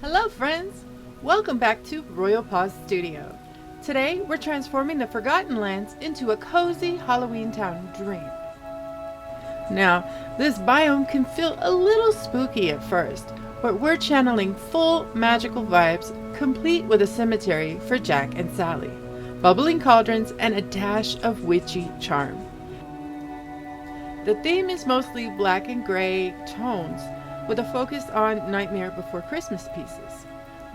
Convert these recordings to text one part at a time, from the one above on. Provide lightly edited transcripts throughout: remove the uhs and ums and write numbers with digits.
Hello friends! Welcome back to Royal Paws Studio. Today we're transforming the Forgotten Lands into a cozy Halloweentown dream. Now, this biome can feel a little spooky at first, but we're channeling full magical vibes, complete with a cemetery for Jack and Sally, bubbling cauldrons, and a dash of witchy charm. The theme is mostly black and gray tones, with a focus on Nightmare Before Christmas pieces.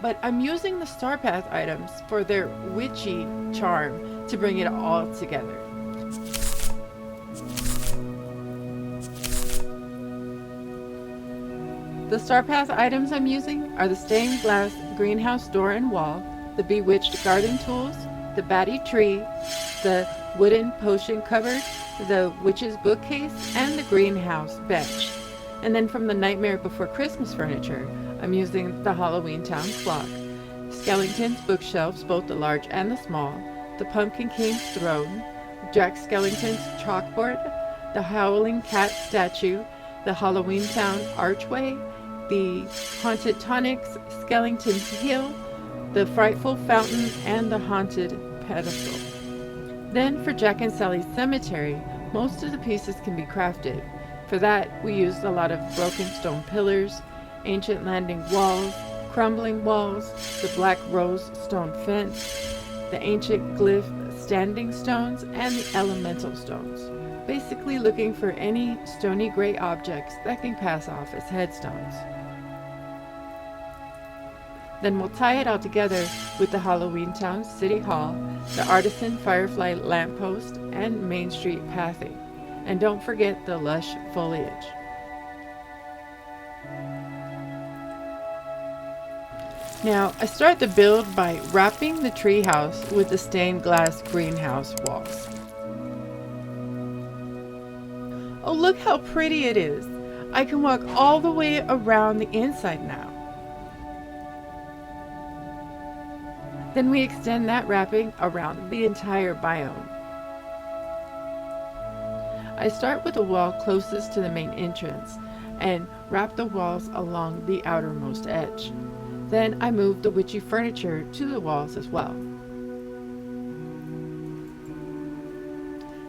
But I'm using the Starpath items for their witchy charm to bring it all together. The Starpath items I'm using are the stained glass greenhouse door and wall, the bewitched garden tools, the batty tree, the wooden potion cupboard, the witch's bookcase, and the greenhouse bench. And then from the Nightmare Before Christmas furniture, I'm using the Halloweentown clock, Skellington's bookshelves, both the large and the small, the Pumpkin King's throne, Jack Skellington's chalkboard, the Howling Cat statue, the Halloweentown archway, the Haunted Tonic's Skellington's hill, the Frightful fountain, and the Haunted pedestal. Then for Jack and Sally's cemetery, most of the pieces can be crafted. For that, we used a lot of broken stone pillars, ancient landing walls, crumbling walls, the black rose stone fence, the ancient glyph standing stones, and the elemental stones. Basically looking for any stony gray objects that can pass off as headstones. Then we'll tie it all together with the Halloweentown City Hall, the Artisan Firefly lamppost, and Main Street pathing. And don't forget the lush foliage. Now, I start the build by wrapping the treehouse with the stained glass greenhouse walls. Oh, look how pretty it is! I can walk all the way around the inside now. Then we extend that wrapping around the entire biome. I start with the wall closest to the main entrance and wrap the walls along the outermost edge. Then I move the witchy furniture to the walls as well.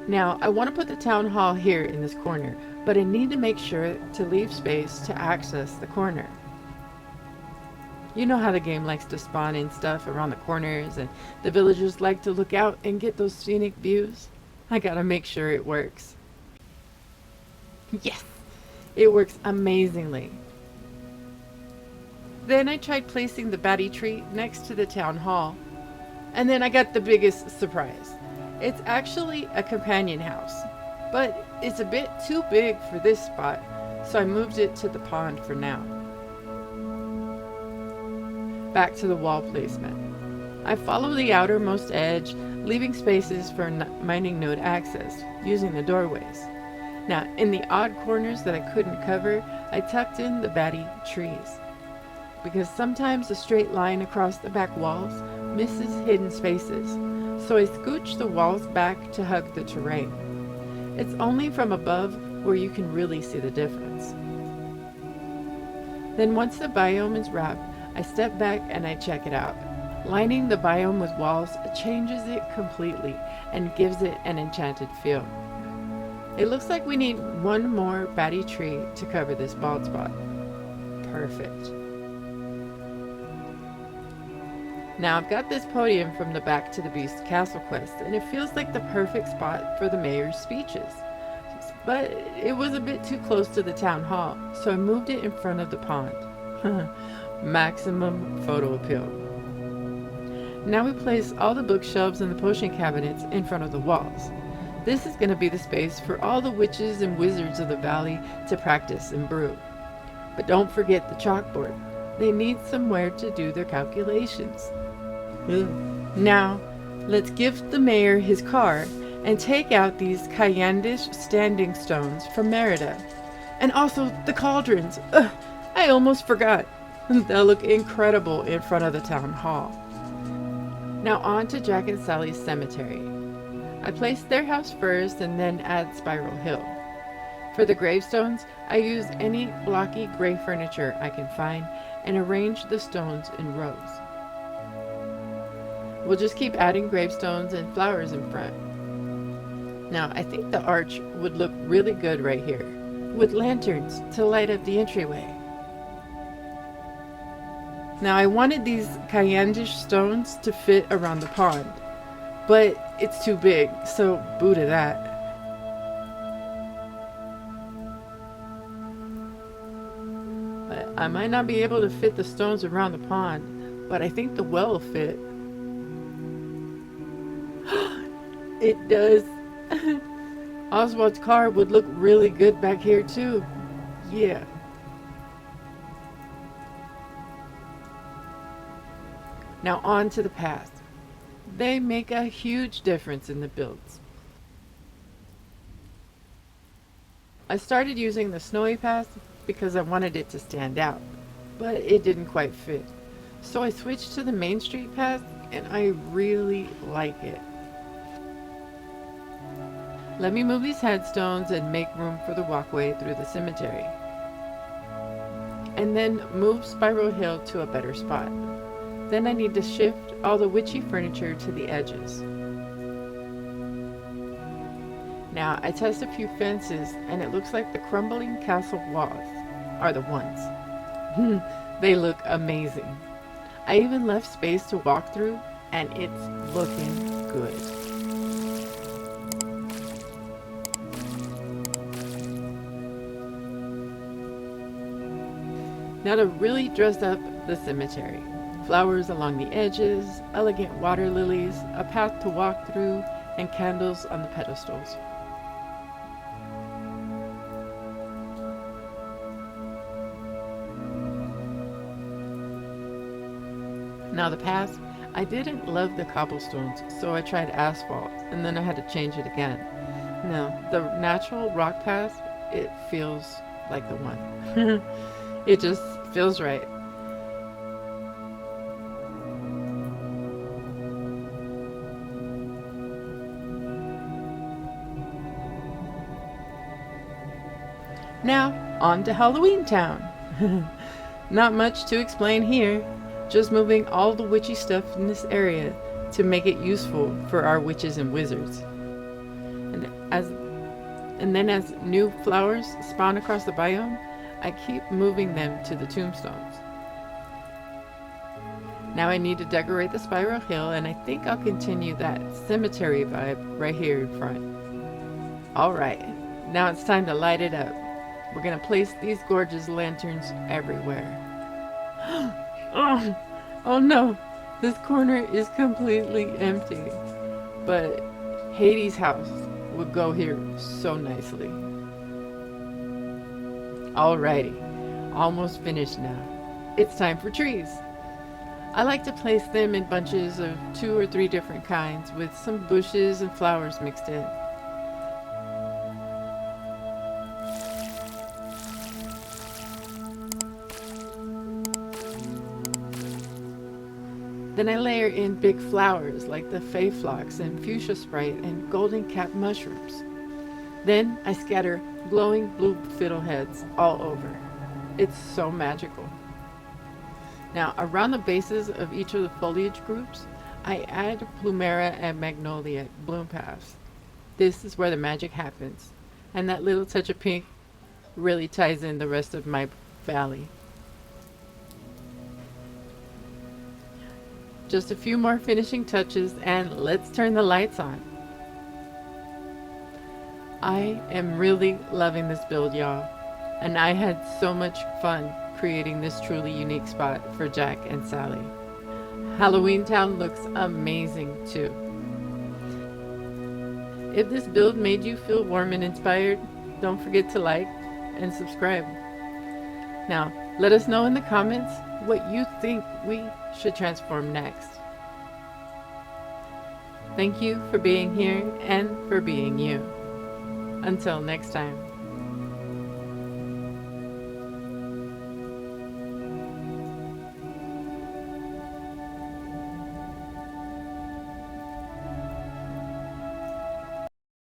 Now I want to put the town hall here in this corner, but I need to make sure to leave space to access the corner. You know how the game likes to spawn in stuff around the corners and the villagers like to look out and get those scenic views. I gotta make sure it works. Yes, it works amazingly. Then I tried placing the batty tree next to the town hall, and then I got the biggest surprise. It's actually a companion house, but it's a bit too big for this spot, so I moved it to the pond for now. Back to the wall placement. I follow the outermost edge, leaving spaces for mining node access, using the doorways. Now, in the odd corners that I couldn't cover, I tucked in the batty trees. Because sometimes a straight line across the back walls misses hidden spaces, so I scooch the walls back to hug the terrain. It's only from above where you can really see the difference. Then once the biome is wrapped, I step back and I check it out. Lining the biome with walls changes it completely and gives it an enchanted feel. It looks like we need one more batty tree to cover this bald spot. Perfect. Now I've got this podium from the Back to the Beast Castle quest, and it feels like the perfect spot for the mayor's speeches. But it was a bit too close to the town hall, so I moved it in front of the pond. Maximum photo appeal. Now we place all the bookshelves and the potion cabinets in front of the walls. This is going to be the space for all the witches and wizards of the valley to practice and brew. But don't forget the chalkboard. They need somewhere to do their calculations. Now, let's give the mayor his car and take out these Cayendish standing stones from Merida. And also the cauldrons. I almost forgot. They'll look incredible in front of the town hall. Now on to Jack and Sally's cemetery. I placed their house first and then add Spiral Hill. For the gravestones, I use any blocky gray furniture I can find and arrange the stones in rows. We'll just keep adding gravestones and flowers in front. Now, I think the arch would look really good right here, with lanterns to light up the entryway. Now, I wanted these cayendish stones to fit around the pond, but it's too big, so boo to that. But I might not be able to fit the stones around the pond, but I think the well will fit. It does. Oswald's car would look really good back here too. Yeah. Now on to the paths. They make a huge difference in the builds. I started using the snowy path because I wanted it to stand out, but it didn't quite fit. So I switched to the Main Street path and I really like it. Let me move these headstones and make room for the walkway through the cemetery. And then move Spiral Hill to a better spot. Then I need to shift all the witchy furniture to the edges. Now I test a few fences and it looks like the crumbling castle walls are the ones. They look amazing. I even left space to walk through and it's looking good. Now to really dress up the cemetery. Flowers along the edges, elegant water lilies, a path to walk through, and candles on the pedestals. Now the path, I didn't love the cobblestones, so I tried asphalt, and then I had to change it again. No, the natural rock path, it feels like the one. It just feels right. Now, on to Halloweentown. Not much to explain here, just moving all the witchy stuff in this area to make it useful for our witches and wizards. And then as new flowers spawn across the biome, I keep moving them to the tombstones. Now I need to decorate the Spiral Hill, and I think I'll continue that cemetery vibe right here in front. Alright, now it's time to light it up. We're going to place these gorgeous lanterns everywhere. Oh no, this corner is completely empty. But Hades' house would go here so nicely. Alrighty, almost finished now. It's time for trees. I like to place them in bunches of 2 or 3 different kinds with some bushes and flowers mixed in. Then I layer in big flowers like the Fay Phlox and Fuchsia Sprite and Golden Cap mushrooms. Then I scatter glowing blue fiddleheads all over. It's so magical. Now around the bases of each of the foliage groups, I add Plumera and Magnolia bloom paths. This is where the magic happens, and that little touch of pink really ties in the rest of my valley. Just a few more finishing touches and let's turn the lights on. I am really loving this build, y'all, and I had so much fun creating this truly unique spot for Jack and Sally. Halloweentown looks amazing too. If this build made you feel warm and inspired, don't forget to like and subscribe. Now, let us know in the comments what you think we should transform next. Thank you for being here and for being you. Until next time.